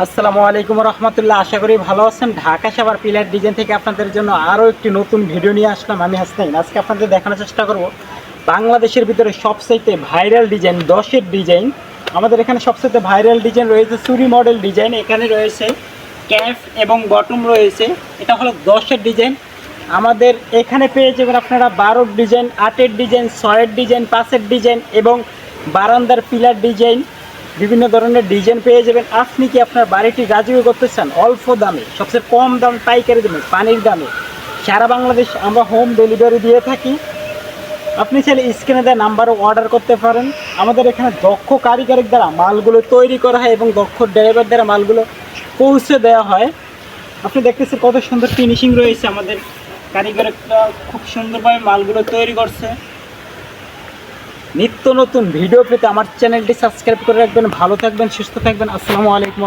আসসালামু আলাইকুম রহমতুল্লাহ। আশা করি ভালো আছেন। ঢাকা সাভার পিলার ডিজাইন থেকে আপনাদের জন্য আরও একটি নতুন ভিডিও নিয়ে আসলাম। আমি হাসনাইন। আজকে আপনাদের দেখানোর চেষ্টা করব বাংলাদেশের ভিতরে সবচাইতে ভাইরাল ডিজাইন 10-এর ডিজাইন। আমাদের এখানে সবচাইতে ভাইরাল ডিজাইন রয়েছে চুরি মডেল ডিজাইন। এখানে রয়েছে ক্যাফ এবং বটম রয়েছে। এটা হলো 10-এর ডিজাইন। আমাদের এখানে পেয়ে যাবেন আপনারা 12-এর ডিজাইন, 8-এর ডিজাইন, 6-এর ডিজাইন, 5-এর ডিজাইন এবং বারান্দার পিলার ডিজাইন। বিভিন্ন ধরনের ডিজাইন পেয়ে যাবেন। আপনি কি আপনার বাড়িটি রাজুকি করতে চান অল্প দামে, সবচেয়ে কম দাম পাইকারি দামে, পানির দামে, সারা বাংলাদেশ আমরা হোম ডেলিভারি দিয়ে থাকি। আপনি চাইলে স্ক্রিনে দেওয়া নাম্বারও অর্ডার করতে পারেন। আমাদের এখানে দক্ষ কারিগরের দ্বারা মালগুলো তৈরি করা হয় এবং দক্ষ ড্রাইভার দ্বারা মালগুলো পৌঁছে দেওয়া হয়। আপনি দেখতেছেন কত সুন্দর ফিনিশিং রয়েছে। আমাদের কারিগররা খুব সুন্দরভাবে মালগুলো তৈরি করছে। নিত্য নতুন ভিডিও পেতে আমার চ্যানেলটি সাবস্ক্রাইব করে রাখবেন। ভালো থাকবেন, সুস্থ থাকবেন। আসসালামু আলাইকুম।